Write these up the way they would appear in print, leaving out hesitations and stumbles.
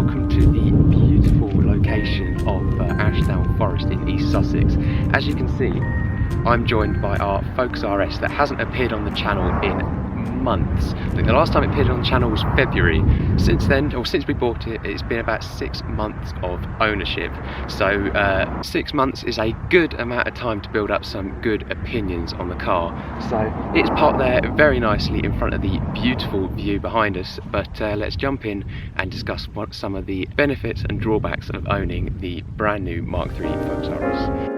welcome to the beautiful location of Ashdown Forest in East Sussex. As you can see, I'm joined by our Focus RS that hasn't appeared on the channel in months. I think the last time it appeared on the channel was February. Since then, or since we bought it, it's been about 6 months of ownership. So 6 months is a good amount of time to build up some good opinions on the car. So it's parked there very nicely in front of the beautiful view behind us. But let's jump in and discuss what some of the benefits and drawbacks of owning the brand new Mk3 Focus RS.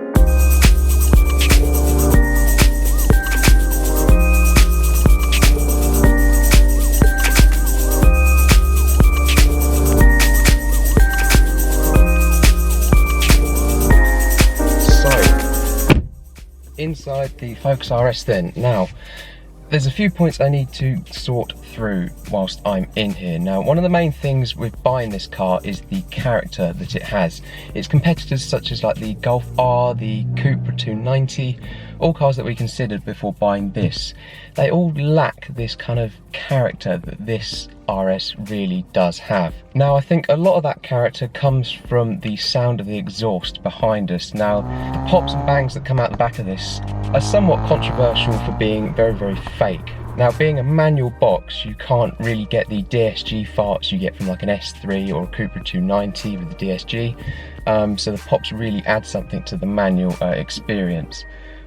Inside the Focus RS then, now there's a few points I need to sort through whilst I'm in here. Now, one of the main things with buying this car is the character that it has. Its competitors such as like the Golf R, the Cupra 290, all cars that we considered before buying this, they all lack this kind of character that this RS really does have. Now, I think a lot of that character comes from the sound of the exhaust behind us. Now, the pops and bangs that come out the back of this are somewhat controversial for being very, very fake. Now, being a manual box, you can't really get the DSG farts you get from like an S3 or a Cupra 290 with the DSG. So the pops really add something to the manual experience.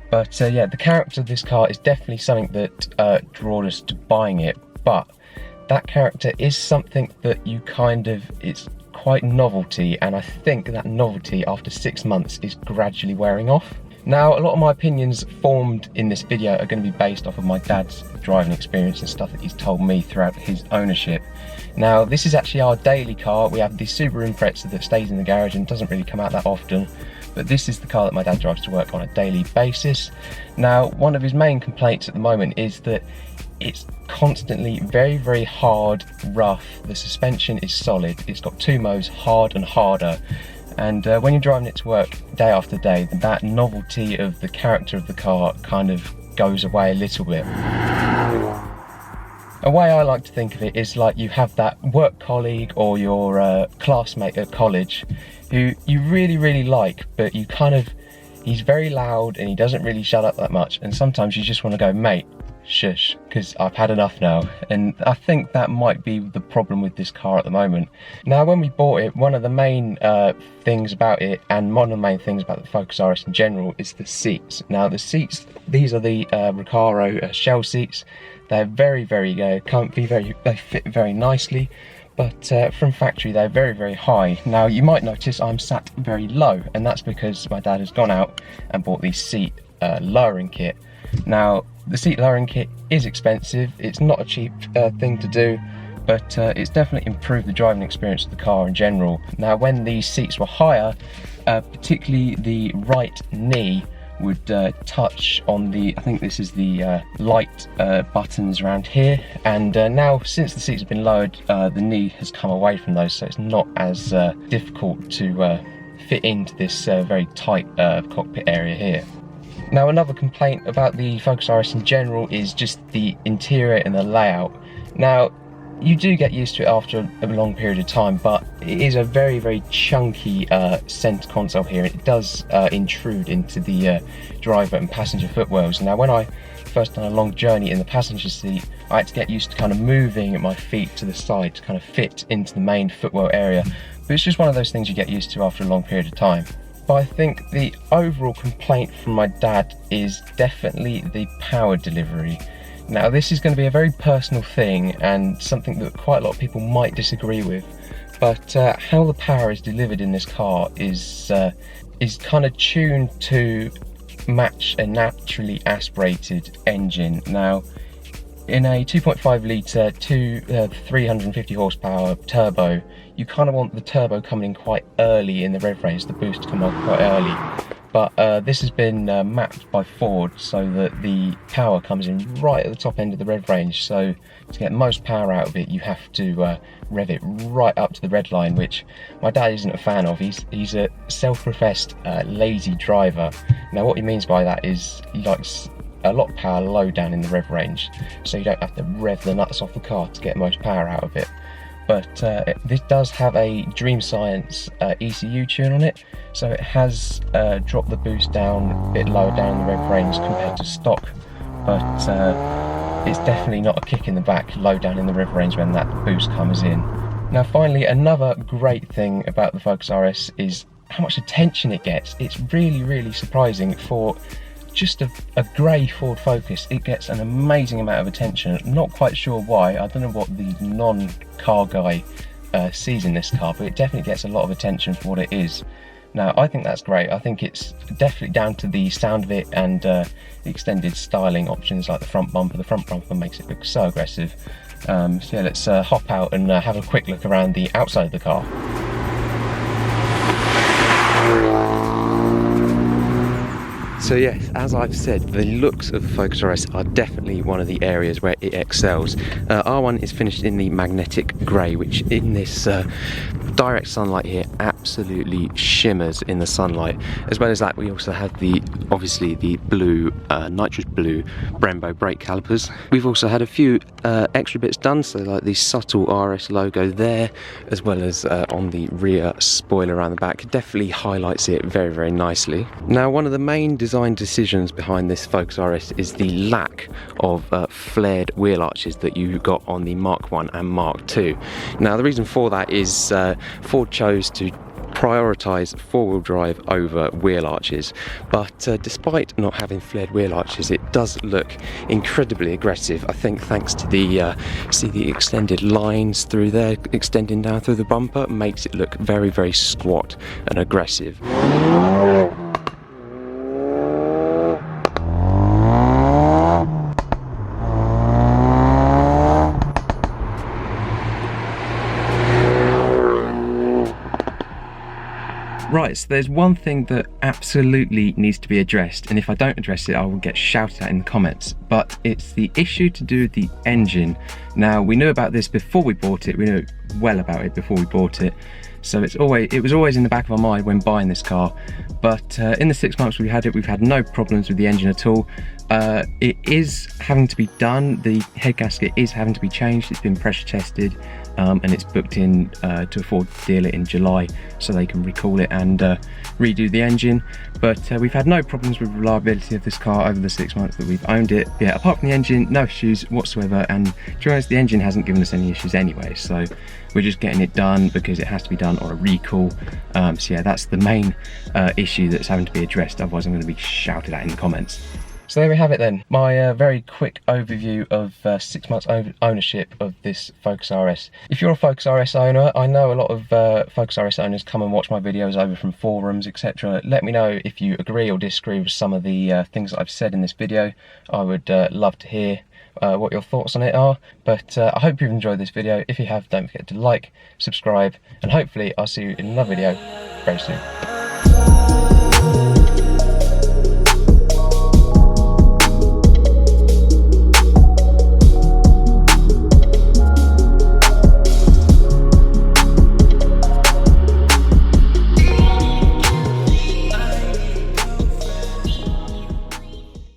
But yeah, the character of this car is definitely something that drew us to buying it. But that character is something that you it's quite novelty, and I think that novelty after 6 months is gradually wearing off. Now, a lot of my opinions formed in this video are going to be based off of my dad's driving experience and stuff that he's told me throughout his ownership. Now, this is actually our daily car. We have the Subaru Impreza that stays in the garage and doesn't really come out that often, but this is the car that my dad drives to work on a daily basis. Now, one of his main complaints at the moment is that it's constantly very, very hard, rough. The suspension is solid. It's got two modes, hard and harder. And when you're driving it to work day after day, that novelty of the character of the car kind of goes away a little bit. A way I like to think of it is like you have that work colleague or your classmate at college who you really, really like, but he's very loud and he doesn't really shut up that much. And sometimes you just want to go, mate, shush, because I've had enough now. And I think that might be the problem with this car at the moment. Now, when we bought it, one of the main things about it, and one of the main things about the Focus RS in general, is the seats. Now, the seats, these are the Recaro shell seats. They're very, very comfy, they fit very nicely, but from factory they're very, very high. Now, you might notice I'm sat very low, and that's because my dad has gone out and bought the seat lowering kit. Now, the seat lowering kit is expensive. It's not a cheap thing to do, but it's definitely improved the driving experience of the car in general. Now, when these seats were higher, particularly the right knee would touch on the, I think this is the light buttons around here, and now since the seats have been lowered, the knee has come away from those, so it's not as difficult to fit into this very tight cockpit area here. Now, another complaint about the Focus RS in general is just the interior and the layout. Now, you do get used to it after a long period of time, but it is a very, very chunky centre console here. It does intrude into the driver and passenger footwells. Now, when I first done a long journey in the passenger seat, I had to get used to kind of moving my feet to the side to kind of fit into the main footwell area. But it's just one of those things you get used to after a long period of time. But I think the overall complaint from my dad is definitely the power delivery. Now, this is going to be a very personal thing and something that quite a lot of people might disagree with, but how the power is delivered in this car is kind of tuned to match a naturally aspirated engine. Now, in a 2.5 litre 350 horsepower turbo, you kind of want the turbo coming in quite early in the rev range, the boost to come on quite early. But this has been mapped by Ford so that the power comes in right at the top end of the rev range. So to get most power out of it, you have to rev it right up to the red line, which my dad isn't a fan of. He's a self-professed lazy driver. Now, what he means by that is he likes a lot of power low down in the rev range, so you don't have to rev the nuts off the car to get most power out of it. but this does have a Dream Science ECU tune on it, so it has dropped the boost down a bit lower down in the rev range compared to stock, but it's definitely not a kick in the back low down in the rev range when that boost comes in. Now finally, another great thing about the Focus RS is how much attention it gets. It's really surprising for just a grey Ford Focus. It gets an amazing amount of attention. Not quite sure why. I don't know what the non-car guy sees in this car, but it definitely gets a lot of attention for what it is. Now I think that's great. I think it's definitely down to the sound of it and the extended styling options like the front bumper. The front bumper makes it look so aggressive. So yeah, let's hop out and have a quick look around the outside of the car. So yes, as I've said, the looks of the Focus RS are definitely one of the areas where it excels. R1 is finished in the magnetic grey, which in this direct sunlight here absolutely shimmers in the sunlight. As well as that, we also have obviously the blue, nitrous blue Brembo brake calipers. We've also had a few extra bits done, so like the subtle RS logo there, as well as on the rear spoiler around the back. It definitely highlights it very nicely. Now, one of the main design decisions behind this Focus RS is the lack of flared wheel arches that you got on the Mark 1 and Mark 2. Now the reason for that is Ford chose to prioritise four-wheel drive over wheel arches, but despite not having flared wheel arches, it does look incredibly aggressive. I think thanks to the see the extended lines through there extending down through the bumper makes it look very squat and aggressive. Right, so there's one thing that absolutely needs to be addressed, and if I don't address it I will get shouted at in the comments, but it's the issue to do with the engine. Now, we knew about this before we bought it, we knew well about it before we bought it, so it was always in the back of our mind when buying this car, but in the 6 months we've had it, we've had no problems with the engine at all. It is having to be done, the head gasket is having to be changed, it's been pressure tested, and it's booked in to a Ford dealer in July so they can recall it and redo the engine. But we've had no problems with reliability of this car over the 6 months that we've owned it. Yeah, apart from the engine, no issues whatsoever, and to be honest, the engine hasn't given us any issues anyway, so we're just getting it done because it has to be done or a recall. So yeah, that's the main issue that's having to be addressed, otherwise I'm going to be shouted at in the comments. So there we have it then, my very quick overview of 6 months ownership of this Focus RS. If you're a Focus RS owner, I know a lot of Focus RS owners come and watch my videos over from forums, etc. Let me know if you agree or disagree with some of the things that I've said in this video. I would love to hear what your thoughts on it are, but I hope you've enjoyed this video. If you have, don't forget to like, subscribe, and hopefully I'll see you in another video very soon.